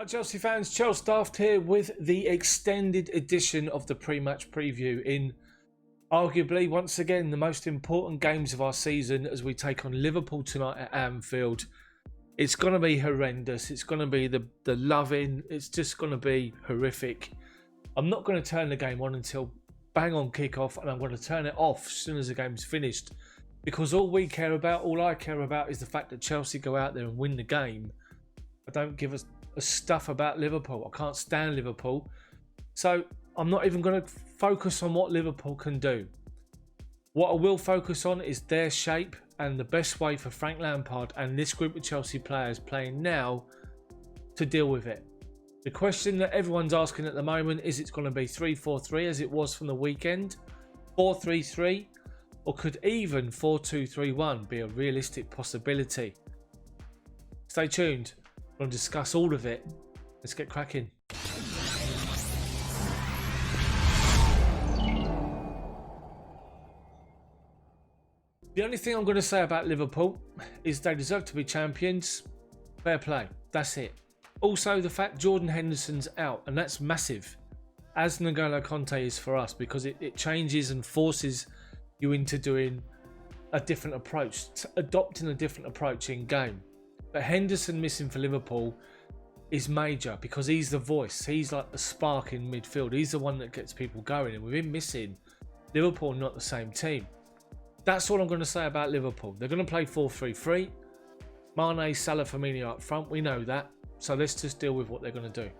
Hi Chelsea fans, Chels Daft here with the extended edition of the pre-match preview in arguably once again the most important games of our season as we take on Liverpool tonight at Anfield. It's going to be horrendous, it's going to be the loving, it's just going to be horrific. I'm not going to turn the game on until bang on kick-off, and I'm going to turn it off as soon as the game's finished, because all I care about is the fact that Chelsea go out there and win the game. I don't give a stuff about Liverpool. I can't stand Liverpool, so I'm not even going to focus on what Liverpool can do. What I will focus on is their shape and the best way for Frank Lampard and this group of Chelsea players playing now to deal with it. The question that everyone's asking at the moment is, it's going to be 3-4-3 as it was from the weekend, 4-3-3, or could even 4-2-3-1 be a realistic possibility? Stay tuned. We'll discuss all of it. Let's get cracking. The only thing I'm going to say about Liverpool is they deserve to be champions. Fair play. That's it. Also, the fact Jordan Henderson's out, and that's massive, as N'Golo Kanté is for us, because it changes and forces you into doing a different approach, adopting a different approach in game. But Henderson missing for Liverpool is major, because he's the voice. He's like the spark in midfield. He's the one that gets people going. And with him missing, Liverpool not the same team. That's all I'm going to say about Liverpool. They're going to play 4-3-3. Mane, Salah, Firmino up front. We know that. So let's just deal with what they're going to do.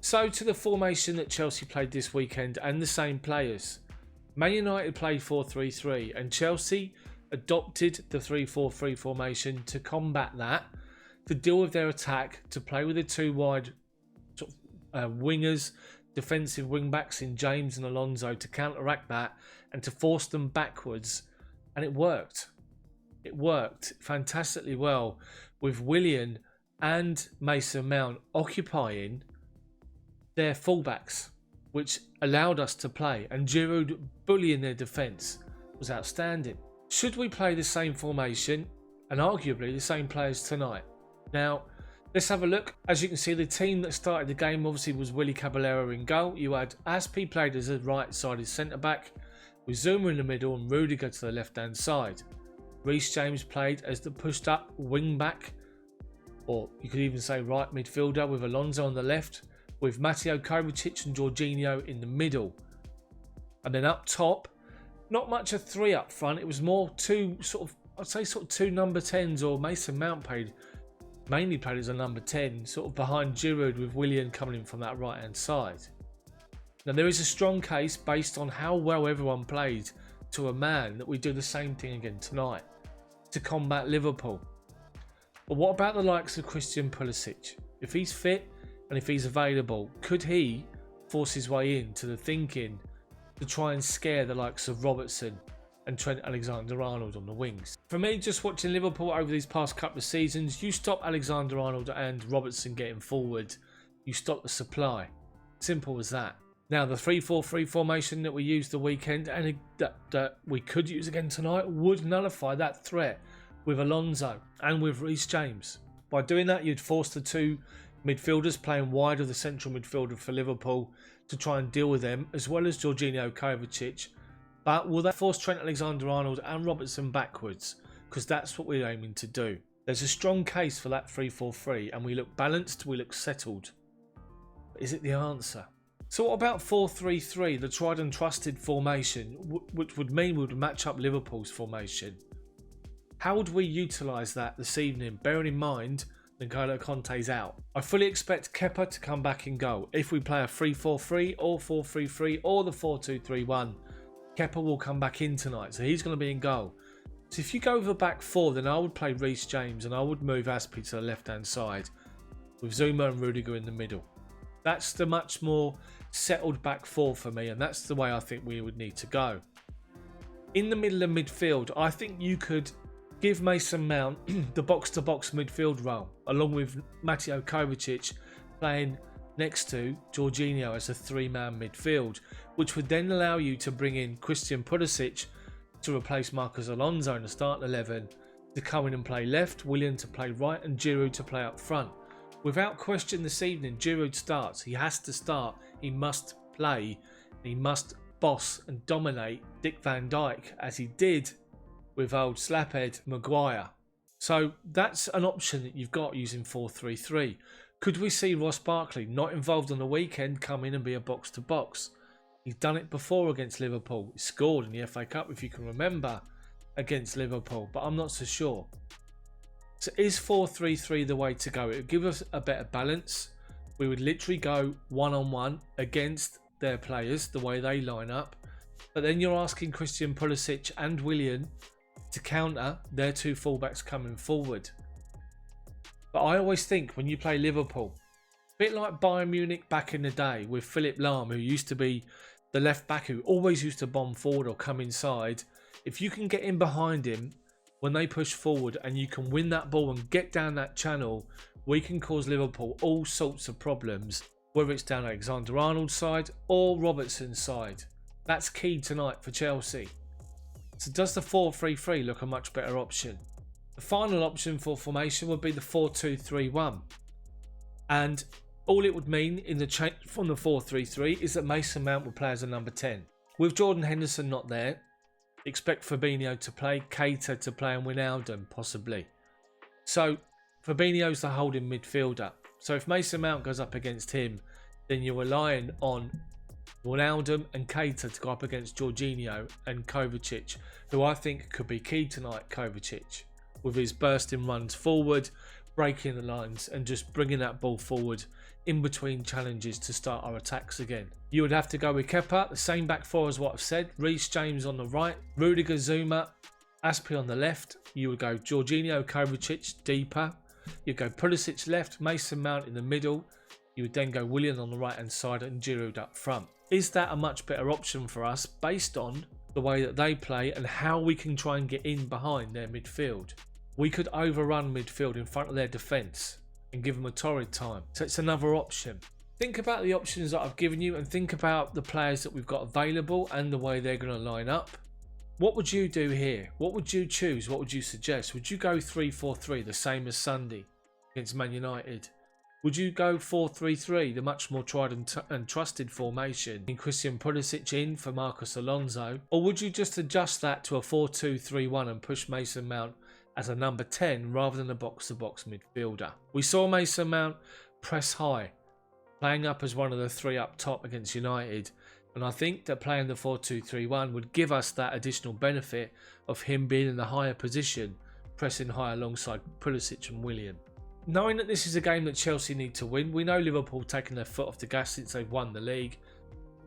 So to the formation that Chelsea played this weekend and the same players. Man United played 4-3-3 and Chelsea adopted the 3-4-3 formation to combat that, to deal with their attack, to play with the two wide wingers, defensive wing backs in James and Alonso, to counteract that and to force them backwards. And it worked. It worked fantastically well, with Willian and Mason Mount occupying their fullbacks, which allowed us to play, and Giroud bullying their defence was outstanding. Should we play the same formation and arguably the same players tonight? Now, let's have a look. As you can see, the team that started the game obviously was Willy Caballero in goal. You had Aspi played as a right-sided centre-back, with Zuma in the middle and Rudiger to the left-hand side. Reece James played as the pushed-up wing-back, or you could even say right midfielder, with Alonso on the left, with Mateo Kovacic and Jorginho in the middle. And then up top, not much a three up front. It was more two two number 10s, or Mason Mount mainly played as a number 10, sort of behind Giroud, with Willian coming in from that right hand side. Now there is a strong case based on how well everyone played to a man that we do the same thing again tonight to combat Liverpool. But what about the likes of Christian Pulisic? If he's fit and if he's available, could he force his way into the thinking to try and scare the likes of Robertson and Trent Alexander-Arnold on the wings? For me, just watching Liverpool over these past couple of seasons, you stop Alexander-Arnold and Robertson getting forward, you stop the supply. Simple as that. Now, the 3-4-3 formation that we used the weekend and that we could use again tonight would nullify that threat with Alonso and with Reece James. By doing that, you'd force the two midfielders playing wide of the central midfielder for Liverpool to try and deal with them, as well as Jorginho, Kovacic. But will that force Trent Alexander-Arnold and Robertson backwards? Because that's what we're aiming to do. There's a strong case for that 3-4-3, and we look balanced, we look settled. But is it the answer? So what about 4-3-3, the tried and trusted formation, which would mean we would match up Liverpool's formation? How would we utilise that this evening, bearing in mind N'Golo Kanté's out? I fully expect Kepa to come back in goal. If we play a 3-4-3 or 4-3-3 or the 4-2-3-1, Kepa will come back in tonight, so he's going to be in goal. So if you go with a back four, then I would play Reece James and I would move Aspi to the left-hand side with Zuma and Rudiger in the middle. That's the much more settled back four for me, and that's the way I think we would need to go. In the middle of midfield, I think you could give Mason Mount the box-to-box midfield role, along with Mateo Kovacic playing next to Jorginho as a three-man midfield, which would then allow you to bring in Christian Pulisic to replace Marcos Alonso in the starting 11, to come in and play left, Willian to play right, and Giroud to play up front. Without question this evening, Giroud starts. He has to start. He must play. He must boss and dominate Dick Van Dijk as he did with old slaphead Maguire. So that's an option that you've got using 4-3-3. Could we see Ross Barkley, not involved on the weekend, come in and be a box-to-box? He's done it before against Liverpool. He scored in the FA Cup, if you can remember, against Liverpool, but I'm not so sure. So is 4-3-3 the way to go? It would give us a better balance. We would literally go one-on-one against their players, the way they line up. But then you're asking Christian Pulisic and Willian to counter their two fullbacks coming forward. But I always think when you play Liverpool, a bit like Bayern Munich back in the day with Philipp Lahm, who used to be the left back who always used to bomb forward or come inside. If you can get in behind him when they push forward and you can win that ball and get down that channel, we can cause Liverpool all sorts of problems, whether it's down Alexander-Arnold's side or Robertson's side. That's key tonight for Chelsea. So does the 4-3-3 look a much better option? The final option for formation would be the 4-2-3-1. And all it would mean in the change from the 4-3-3 is that Mason Mount will play as a number 10. With Jordan Henderson not there, expect Fabinho to play, Keita to play and Wijnaldum possibly. So Fabinho's the holding midfielder. So if Mason Mount goes up against him, then you're relying on Wijnaldum and Keita to go up against Jorginho and Kovacic, who I think could be key tonight, Kovacic, with his bursting runs forward, breaking the lines and just bringing that ball forward in between challenges to start our attacks again. You would have to go with Kepa, the same back four as what I've said. Reece James on the right, Rudiger, Zuma, Aspi on the left. You would go Jorginho, Kovacic deeper. You'd go Pulisic left, Mason Mount in the middle. You would then go Willian on the right hand side and Giroud up front. Is that a much better option for us based on the way that they play and how we can try and get in behind their midfield? We could overrun midfield in front of their defence and give them a torrid time. So it's another option. Think about the options that I've given you and think about the players that we've got available and the way they're going to line up. What would you do here? What would you choose? What would you suggest? Would you go 3-4-3, the same as Sunday against Man United? Would you go 4-3-3, the much more tried and trusted formation, in Christian Pulisic in for Marcos Alonso? Or would you just adjust that to a 4-2-3-1 and push Mason Mount as a number 10 rather than a box-to-box midfielder? We saw Mason Mount press high, playing up as one of the three up top against United. And I think that playing the 4-2-3-1 would give us that additional benefit of him being in the higher position, pressing high alongside Pulisic and Willian. Knowing that this is a game that Chelsea need to win, we know Liverpool taking their foot off the gas since they've won the league.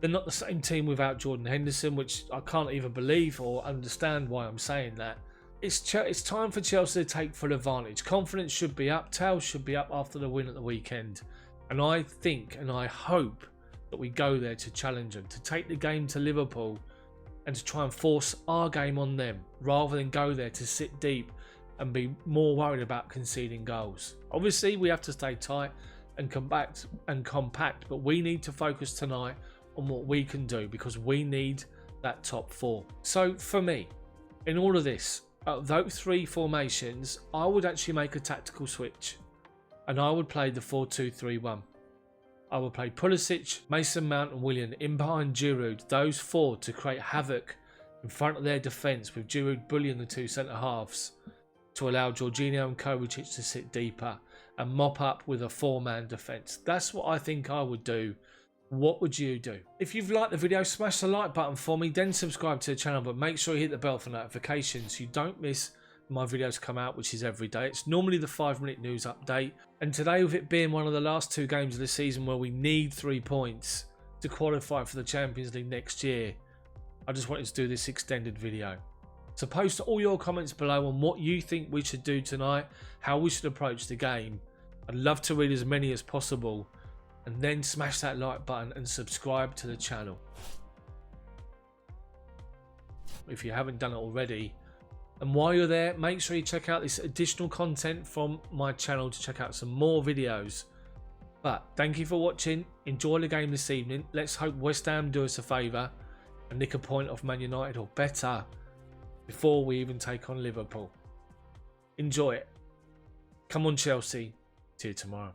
They're not the same team without Jordan Henderson, which I can't even believe or understand why I'm saying that. It's time for Chelsea to take full advantage. Confidence should be up, tails should be up after the win at the weekend. And I think and I hope that we go there to challenge them, to take the game to Liverpool and to try and force our game on them rather than go there to sit deep and be more worried about conceding goals. Obviously, we have to stay tight and compact, but we need to focus tonight on what we can do because we need that top four. So for me, in all of this, those three formations, I would actually make a tactical switch and I would play the 4-2-3-1. I would play Pulisic, Mason Mount and Willian in behind Giroud, those four to create havoc in front of their defence with Giroud bullying the two centre-halves to allow Jorginho and Kovacic to sit deeper and mop up with a four-man defence. That's what I think I would do. What would you do? If you've liked the video, smash the like button for me, then subscribe to the channel, but make sure you hit the bell for notifications so you don't miss my videos come out, which is every day. It's normally the 5-minute news update, and today, with it being one of the last two games of the season where we need 3 points to qualify for the Champions League next year, I just wanted to do this extended video. So post all your comments below on what you think we should do tonight, how we should approach the game. I'd love to read as many as possible, and then smash that like button and subscribe to the channel if you haven't done it already. And while you're there, make sure you check out this additional content from my channel to check out some more videos. But thank you for watching. Enjoy the game this evening. Let's hope West Ham do us a favour and nick a point off Man United or better before we even take on Liverpool. Enjoy it. Come on, Chelsea. See you tomorrow.